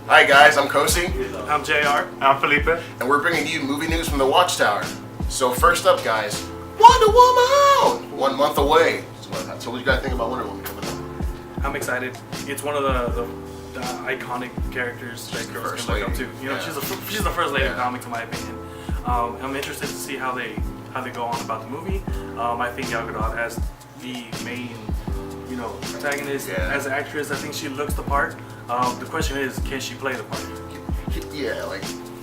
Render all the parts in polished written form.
Hi guys, I'm KAOSI. I'm JR. I'm Felipe. And we're bringing you movie news from the Watchtower. So first up guys, Wonder Woman! 1 month away. So what you guys think about Wonder Woman coming up? I'm excited. It's one of the iconic characters that girls can look up to. You know, she's the first lady of comics in my opinion. I'm interested to see how they go on about the movie. I think Gal Gadot as the main, protagonist, as an actress, I think she looks the part. The question is, can she play the part? Yeah, like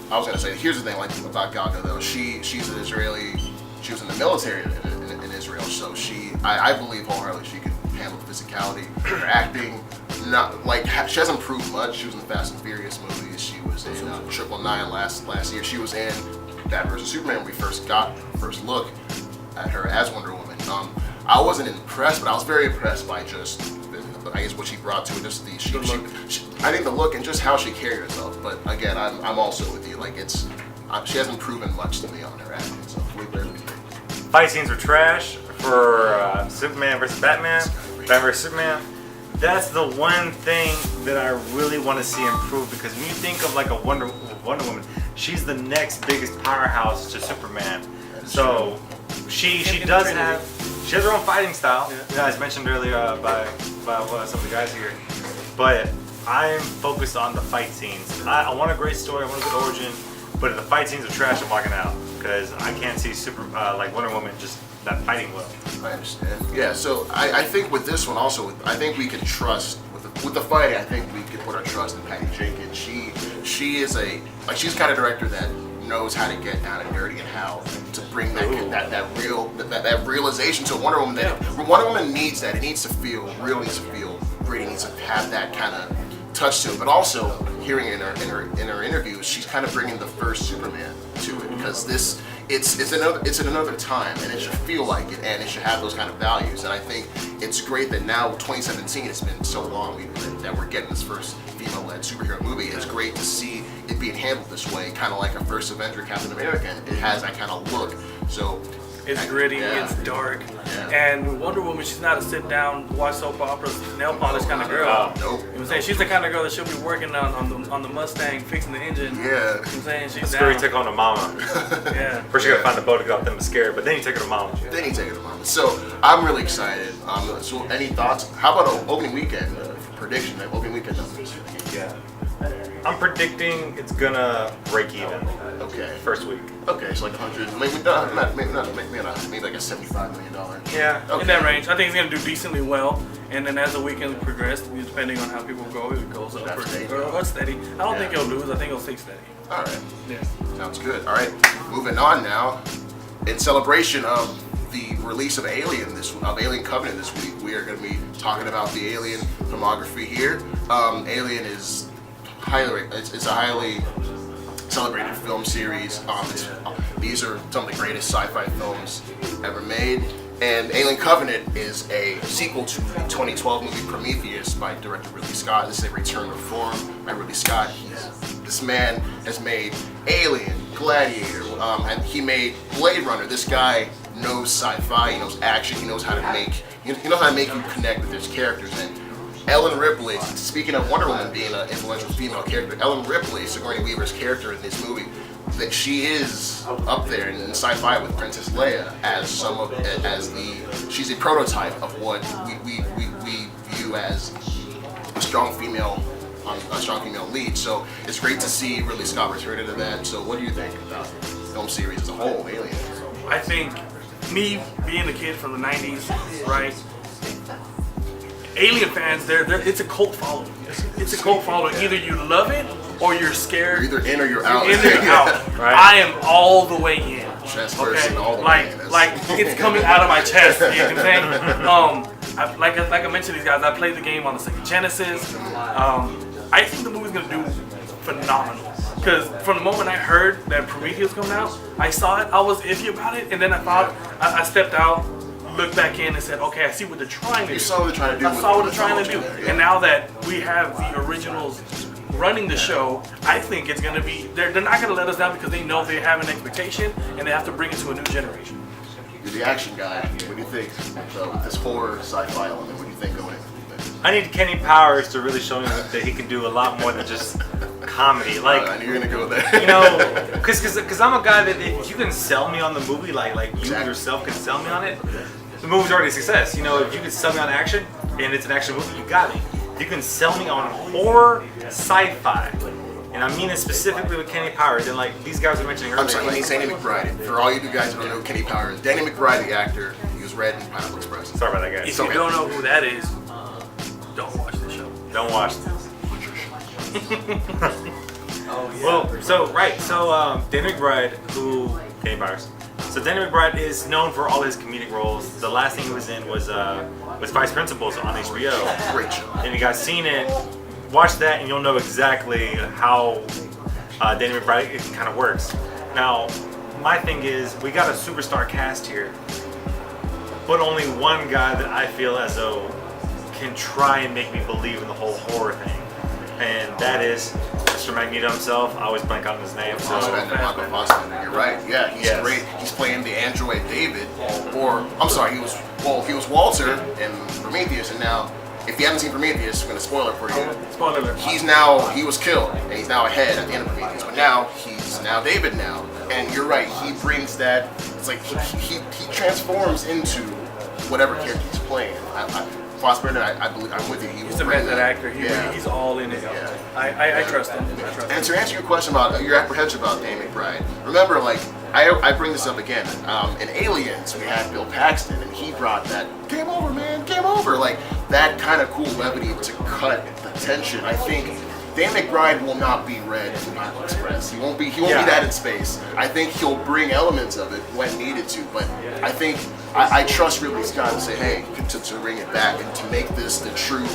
I was gonna say, here's the thing, like about Gal Gadot, she's an Israeli. She was in the military in Israel, so I believe wholeheartedly she can handle the physicality. Her acting, she hasn't proved much. She was in the Fast and Furious movies. She was in 999 last year. She was in Batman vs Superman when we first got first look at her as Wonder Woman. I wasn't impressed, but I was very impressed by just what she brought to it. Just I think the look and just how she carried herself. But again, I'm also with you. Like she hasn't proven much to me on her acting. So fight scenes were trash for Superman versus Batman. Batman versus Superman. That's the one thing that I really want to see improve, because when you think of like a Wonder Woman, she's the next biggest powerhouse to Superman. So she has her own fighting style, as mentioned earlier by some of the guys here. But I'm focused on the fight scenes. I want a great story, I want a good origin, but if the fight scenes are trash, I'm walking out, because I can't see like Wonder Woman just not fighting well. I understand. Yeah, so I think with this one also, I think we can trust with the fighting. I think we can put our trust in Patty Jenkins. She's the kind of director that knows how to get down and dirty and how to bring that realization to Wonder Woman. Wonder Woman needs that. It needs to feel real. It needs to feel gritty. It needs to have that kind of touch to it. But also, hearing in her interviews, she's kind of bringing the first Superman to it, because it's another time, and it should feel like it, and it should have those kind of values. And I think it's great that now 2017, it's been so long that we're getting this first female-led superhero movie. It's great to see it being handled this way, kind of like a first Avenger, Captain America. And it has that kind of look. So it's gritty, it's dark, and Wonder Woman, she's not a sit-down, watch soap operas, nail polish kind of girl. Nope. You know what I'm saying? She's the kind of girl that she'll be working on the Mustang, fixing the engine. Yeah. You know what I'm saying? She's That's where you took on to mama. Yeah. First you gotta find the boat to get off them mascara, but then you take her to mama. Then you take her to mama. So I'm really excited. So any thoughts? How about an opening weekend prediction? Like opening weekend numbers? Yeah. I'm predicting it's gonna break even. Okay. First week. Okay, so like 100, maybe not, maybe like a $75 million. Yeah, okay. In that range. I think it's gonna do decently well, and then as the weekend progresses, depending on how people go, it goes up or steady. I don't think it'll lose. I think it'll stay steady. All right. Yeah. Sounds good. All right. Moving on now. In celebration of the release of Alien Covenant this week, we are going to be talking about the Alien filmography here. Alien is it's a highly celebrated film series. These are some of the greatest sci-fi films ever made. And Alien Covenant is a sequel to the 2012 movie Prometheus by director Ridley Scott. This is a return to form by Ridley Scott. This man has made Alien, Gladiator, and he made Blade Runner. This guy knows sci-fi, he knows action, he knows how to make you connect with his characters. And Ellen Ripley, speaking of Wonder Woman being an influential female character, Ellen Ripley, Sigourney Weaver's character in this movie, that she is up there in sci-fi with Princess Leia she's a prototype of what we view as a strong female lead. So it's great to see Ridley Scott return into that. So what do you think about the film series as a whole, Alien? I think, me being a kid from the 90s, right? Alien fans, it's a cult following. It's a cult following. Either you love it or you're scared. You're either in or you're out. You're in or you're out. Right. I am all the way in. Chest person all the like, way in. Like it's coming out of my chest. You know what I'm saying? Like I mentioned, these guys, I played the game on the Sega Genesis. I think the movie's gonna do phenomenal. Because from the moment I heard that Prometheus was coming out, I saw it, I was iffy about it, and then I stepped out, looked back in and said, okay, I see what they're trying to do. You saw what they're trying to do. I saw what they're trying to do. And now that we have the originals running the show, I think it's going to be, they're not going to let us down, because they know they have an expectation and they have to bring it to a new generation. You the action guy. What do you think with this horror sci-fi element? What do you think going in? I need Kenny Powers to really show me that he can do a lot more than just comedy. Like, I knew you were gonna go there. you know, because I'm a guy that if you can sell me on the movie, like you yourself can sell me on it, the movie's already a success. You know, if you can sell me on action and it's an action movie, you got me. If you can sell me on horror, sci-fi, and I mean it specifically with Kenny Powers, and like these guys were mentioning earlier. I'm sorry, he means Danny McBride. For all you guys who don't know who Kenny Powers, Danny McBride, the actor, he was Red in Pineapple Express. Sorry about that, guys. If you don't know who that is, don't watch the show. Don't watch this. Oh yeah. Well, so Danny McBride, Kenny Powers. So Danny McBride is known for all his comedic roles. The last thing he was in was Vice Principals on HBO. Great show. And you guys seen it, watch that and you'll know exactly how Danny McBride kind of works. Now, my thing is, we got a superstar cast here, but only one guy that I feel as though can try and make me believe in the whole horror thing. And that is Mr. Magneto himself. I always blank on his name. So. Fassbender, you're right. Yeah, he's great. He's playing the android David, or I'm sorry, he was Walter in Prometheus, and now if you haven't seen Prometheus, I'm gonna spoil it for you. Spoiler alert. He was killed, and he's now ahead at the end of Prometheus, but now he's David now, and you're right. He brings that. It's like he transforms into whatever character he's playing. Fassbender, I believe I'm with you. He's a method actor. He's all in it. Yeah. I trust him. And to answer your question about your apprehension about Danny McBride, remember, like I bring this up again. In Aliens, we had Bill Paxton, and he brought that "game over, man, game over," like that kind of cool levity to cut the tension. I think Danny McBride will not be Red in Pineapple Express. He won't be that in space. I think he'll bring elements of it when needed to, but I think I trust Ridley Scott to say, hey, to bring it back and to make this the true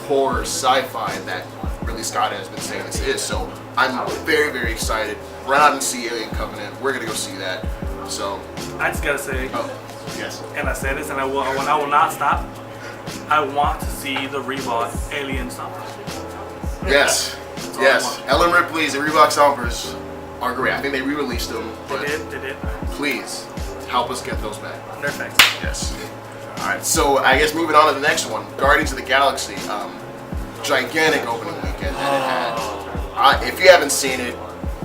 horror sci-fi that Ridley Scott has been saying this is. So I'm very, very excited. Run out and see Alien Covenant. We're gonna go see that. So I just gotta say, yes. and I said this, and I will not stop. I want to see the Reebok Alien Stomper. Yes. Yes. Ellen Ripley's and Reebok Stompers are great. I think they re-released them, but They did. please help us get those back. They're facts. Yes. All right. So I guess moving on to the next one, Guardians of the Galaxy. Gigantic opening weekend that it had. If you haven't seen it,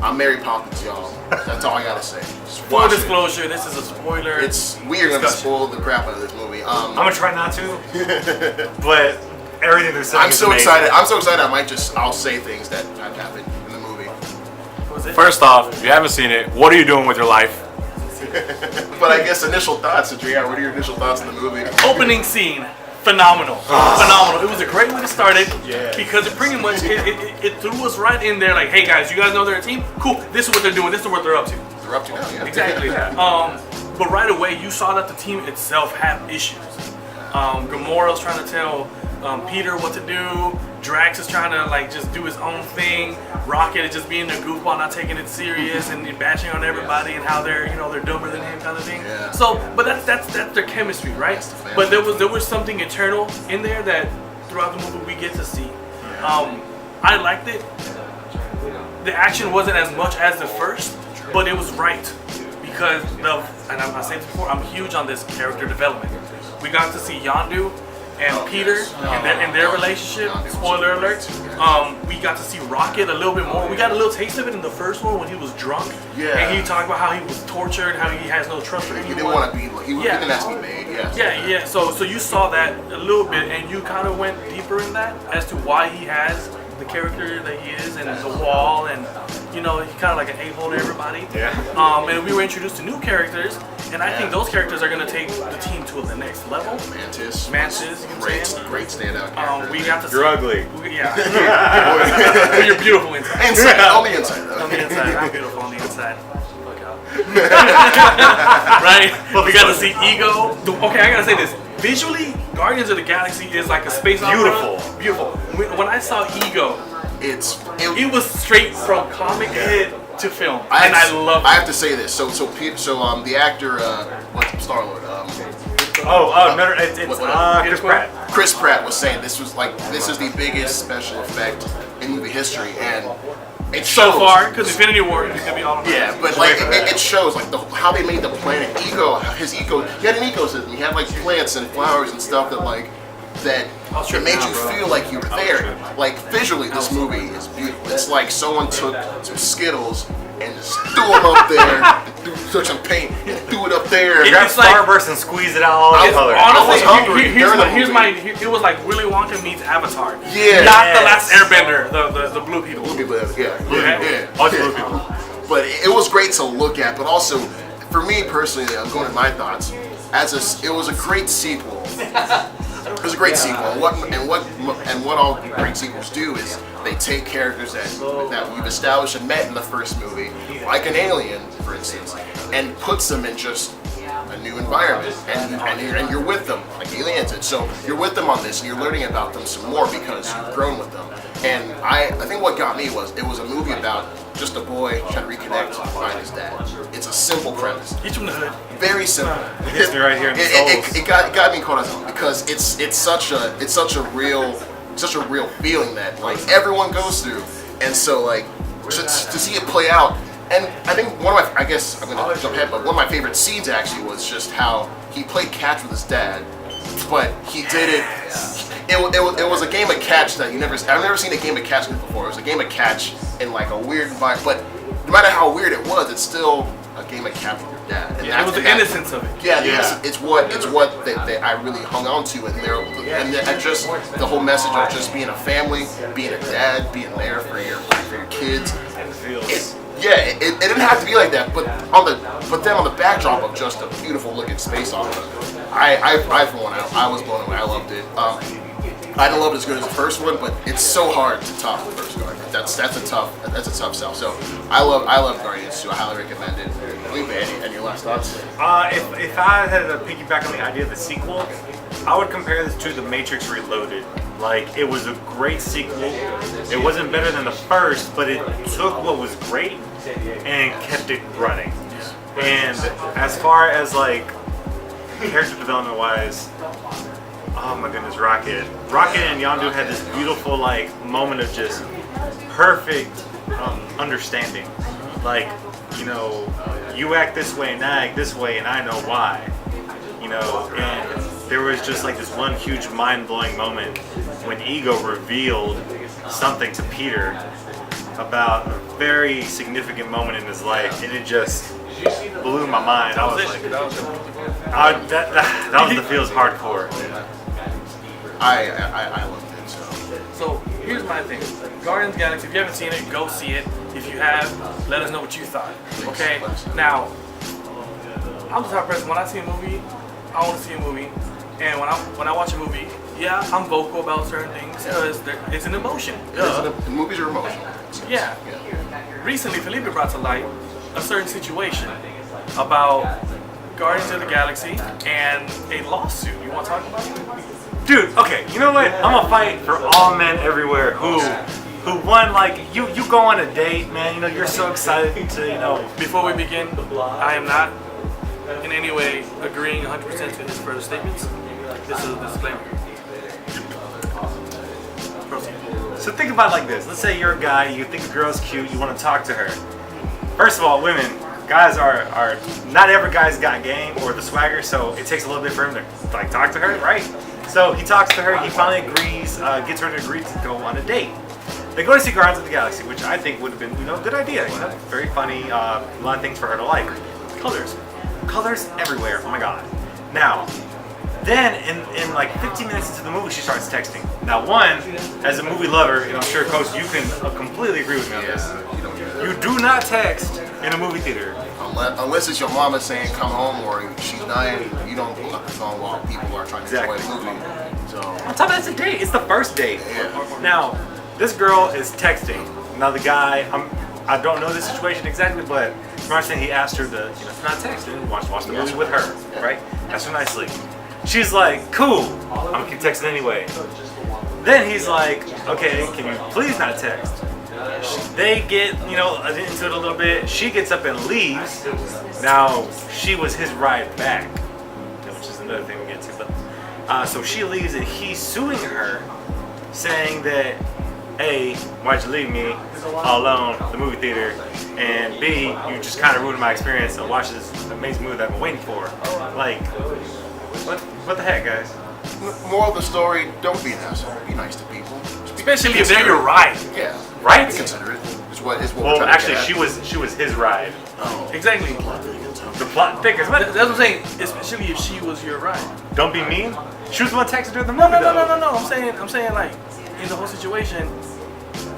I'm Mary Poppins, y'all. That's all I gotta say. Full disclosure, this is a spoiler. We are gonna spoil the crap out of this movie. I'm gonna try not to, but everything they're saying. I'm so excited. I'll say things that have happened in the movie. First off, if you haven't seen it, what are you doing with your life? But I guess initial thoughts, Adrian. What are your initial thoughts on the movie? Opening scene, phenomenal. Phenomenal. It was a great way to start it because it pretty much it threw us right in there. Like, hey guys, you guys know they're a team. Cool. This is what they're doing. This is what they're up to. They're up to now, yeah. Exactly. But right away, you saw that the team itself had issues. Gamora's trying to tell Peter what to do. Drax is trying to like just do his own thing. Rocket is just being a goofball, not taking it serious, and bashing on everybody and how they're dumber than him kind of thing. Yeah. So, but that's their chemistry, right? But there was something eternal in there that throughout the movie we get to see. I liked it. The action wasn't as much as the first, but it was right because and I said before, I'm huge on this character development. We got to see Yondu and Peter and their relationship. Spoiler alert. We got to see Rocket a little bit more. We got a little taste of it in the first one when he was drunk. Yeah. And he talked about how he was tortured, how he has no trust for anyone. He didn't want to be. He didn't ask to be made. Yeah. So you saw that a little bit, and you kind of went deeper in that as to why he has the character that he is, and the wall, and he's kind of like an a-hole to everybody. Yeah. And we were introduced to new characters. And I think those characters are going to take the team to the next level. Mantis, great standout character. We got to see. You're ugly. Yeah. You're beautiful inside. On the inside, though. On the inside. I'm beautiful on the inside. Look out. Right? We got to see Ego. Okay, I got to say this. Visually, Guardians of the Galaxy is like a space opera. Beautiful. When I saw Ego, it was straight from comic to film, and I love it. I have to say this. So the actor, what's Star-Lord? Chris Pratt. Chris Pratt was saying this is the biggest special effect in movie history, and it So shows. far, because Infinity War is gonna be all about. Yeah, but like it shows like how they made the planet his ego. He had an ecosystem. He had like plants and flowers and stuff that it made you feel like you were there. Like visually, this movie is beautiful. It's like someone took some Skittles and just threw them up there, took some paint and threw it up there. Grab It's like- Starburst and squeeze it out all the color. Honestly, I was hungry it was like Willy Wonka meets Avatar. Yeah. Not the last Airbender, the blue people. Yeah. All the blue people. But it was great to look at. But also, for me personally, I'm going to my thoughts. It was a great sequel. It was a great sequel. And what all great sequels do is they take characters that we've established and met in the first movie, like an alien, for instance, and puts them in just a new environment, and you're with them, like Aliens did. So you're with them on this, and you're learning about them some more because you've grown with them. And I think what got me was it was a movie about just a boy trying to reconnect and find his dad. It's a simple premise. Each from the hood. Very simple. hits me right here in the soles. It got me caught on because it's such a real feeling that like everyone goes through, and so like to see it play out. And I think I guess I'm gonna jump ahead, but one of my favorite scenes actually was just how he played catch with his dad, but he did it. It was a game of catch that I've never seen a game of catch before. It was a game of catch in like a weird environment, but no matter how weird it was, it's still a game of catch with your dad. And It was the innocence of it. Yeah, it's what that I really hung on to, and just the whole message of just being a family, being a dad, being there for your kids. It didn't have to be like that, but then on the backdrop of just a beautiful looking space opera, I for one, I was blown away. I loved it. I didn't love it as good as the first one, but it's so hard to top the first one. That's a tough sell. So I love Guardians 2. I highly recommend it. Felipe, any last thoughts? If I had to piggyback on the idea of the sequel, I would compare this to The Matrix Reloaded. Like, it was a great sequel. It wasn't better than the first, but it took what was great and kept it running. And as far as like character development wise, oh my goodness, Rocket and Yondu had this beautiful like moment of just perfect understanding. Like, you know, you act this way and I act this way and I know why. You know, and there was just like this one huge mind-blowing moment when Ego revealed something to Peter about a very significant moment in his life, and it just blew my mind. I was like, that was the feels hardcore. I loved it. So here's my thing. Guardians of the Galaxy, if you haven't seen it, go see it. If you have, let us know what you thought. Okay? Now, I'm the type of person, when I see a movie, I want to see a movie. And when I watch a movie, yeah, I'm vocal about certain things because it's an emotion. Movies are emotional. Yeah. Recently, Felipe brought to light a certain situation about Guardians of the Galaxy and a lawsuit. You want to talk about it? Dude, okay, you know what? I'm gonna fight for all men everywhere who won. Like, you go on a date, man, you know, you're so excited to, you know. Before we begin, I am not in any way agreeing 100% to his further statements. This is a disclaimer. Proceed. So think about it like this. Let's say you're a guy, you think a girl's cute, you want to talk to her. First of all, guys are not every guy's got game or the swagger, so it takes a little bit for him to like talk to her, right? So he talks to her, he finally agrees, gets her to agree to go on a date. They go to see Guardians of the Galaxy, which I think would have been, you know, a good idea. You know, very funny, a lot of things for her to like. Colors everywhere. Oh my god. Now, then in like 15 minutes into the movie, she starts texting. Now, one, as a movie lover, and I'm sure Coach, you can completely agree with me on this. You do not text in a movie theater. Unless it's your mama saying come home or she's dying, you don't pull up the phone while people are trying to enjoy the movie. So on top of that, it's a date. It's the first date. Yeah. Now, this girl is texting. Now the guy, I don't know the situation exactly, but from understanding, he asked her to, you know, not text and watch the movie with her, right? Asked her nicely. She's like, cool, I'm gonna keep texting anyway. Then he's like, okay, can you please not text? They get, you know, into it a little bit. She gets up and leaves. Now, she was his ride back, which is another thing we get to. But so she leaves and he's suing her, saying that A, why'd you leave me all alone at the movie theater? And B, you just kind of ruined my experience of watching this amazing movie that I've been waiting for. Like, what the heck, guys? Moral of the story: don't be an asshole. Be nice to people. Especially if they're your ride. Yeah. Right? Be considerate. Is what we're Well, trying to actually, get at. she was his ride. Oh. Exactly. The plot thickens. That's what I'm saying. Especially if she was your ride. Don't be mean. She was the one texting during the No, movie. no. I'm saying like in the whole situation,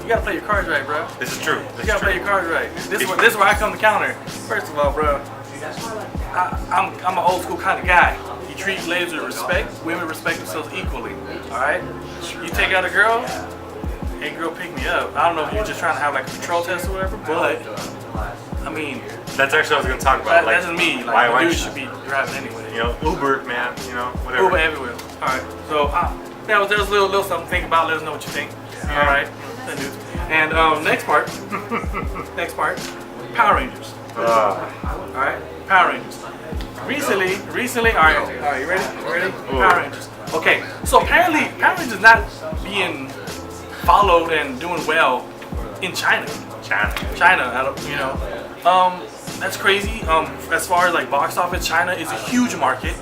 you gotta play your cards right, bro. This is true. You gotta play your cards right. This is where I come to counter. First of all, bro, I'm an old school kind of guy. You treat ladies with respect. Women respect themselves equally. All right. You take out a girl. Hey, girl, pick me up. I don't know if you're just trying to have like a control test or whatever, but I mean, That's actually what I was gonna talk about. that's just me. why Like, the dude you- should be driving anyway. You know, Uber, man. You know, whatever. Uber everywhere. All right. So that was a little something to think about. Let us know what you think. All right. And next part. Power Rangers. All right. Power Rangers. Recently. All right. You ready? Power Rangers. Okay. So apparently, Power Rangers not being followed and doing well in China. China. I don't. That's crazy. As far as like box office, China is a huge market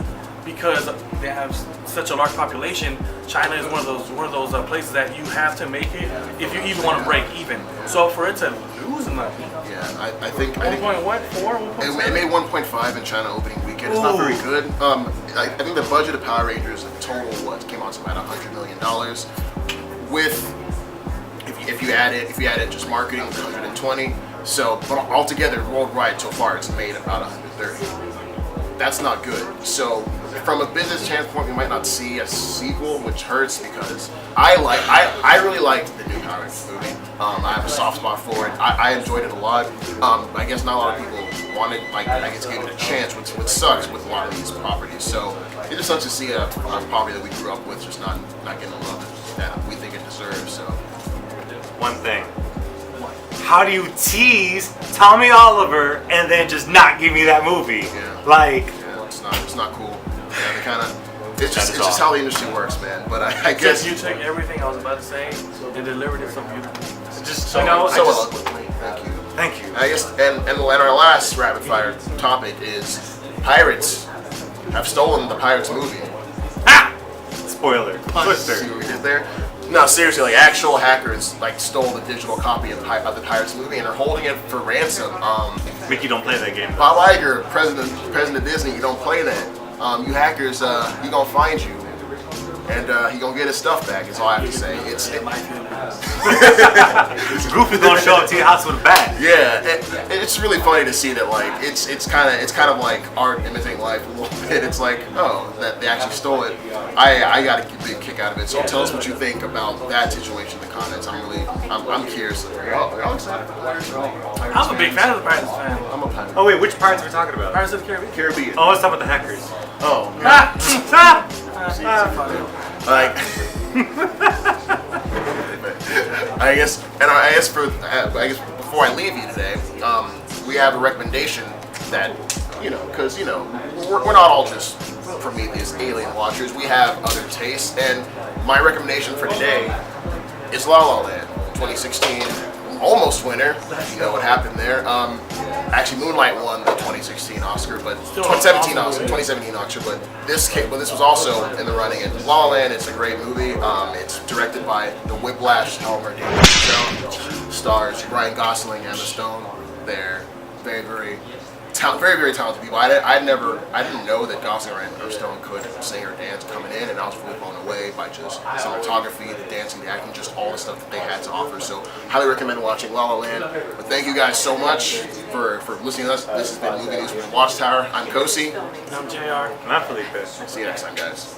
because they have such a large population. China is one of those places that you have to make it if you even want to break even. So for it to lose money, Yeah, I think 1.4, it made 1.5 in China opening weekend. It's not very good. I think the budget of Power Rangers in total came out to about $100 million. With if you add it just marketing, it's 120. So, but altogether worldwide so far, it's made about 130. That's not good. So, from a business standpoint, we might not see a sequel, which hurts because I really liked the new Power Rangers movie. I have a soft spot for it. I enjoyed it a lot. I guess not a lot of people wanted, like, I guess, gave it a chance, which sucks with a lot of these properties. So, it just sucks to see a property that we grew up with just not getting the love that we think it deserves. So, One thing. How do you tease Tommy Oliver and then just not give me that movie? Yeah. Like, yeah, it's not cool. Yeah, they kind of. It's just how the industry works, man. But I guess you took everything I was about to say and delivered it so beautifully. just so, you know, so I just, eloquently. Thank you. thank you. I guess, and our last rapid fire topic is pirates have stolen the Pirates movie. Spoiler. See what we did there? No, seriously, like actual hackers like stole the digital copy of the Pirates movie and are holding it for ransom. Mickey, don't play that game. Bob Iger, president of Disney, you don't play that. You hackers, he gonna find you, and he gonna get his stuff back. Is all I have to say. It's Goofy's gonna show up to your house with a bat. yeah, it's really funny to see that like it's kind of like art imitating life a little bit. It's like, oh, that they actually stole it. I got a big kick out of it. So tell us what you think about that situation in the comments. I'm curious. Are y'all excited for the Pirates? I'm a big fan of the Pirates fan. I'm a pirate. Oh wait, which pirates are we talking about? Pirates of the Caribbean. Caribbean. Oh, let's talk about the hackers. Oh. Like, I guess before I leave you today, we have a recommendation that because we're not all just Prometheus alien watchers. We have other tastes, and my recommendation for today is La La Land, 2016 almost winner. You know what happened there. Actually, Moonlight won the 2016 Oscar, but 2017 Oscar. But this was also in the running. And La La Land is a great movie. It's directed by the Whiplash Helmer David show. Stars Ryan Gosling, Emma Stone. They're very talented people. I didn't know that Gosling and Emma Stone could sing or dance coming in, and I was really blown away by just cinematography, the dancing, the acting, just all the stuff that they had to offer. So, highly recommend watching La La Land. But thank you guys so much for listening to us. This has been Movie News from the Watchtower. I'm KAOSI. I'm JR. And I'm Felipe. See you next time, guys.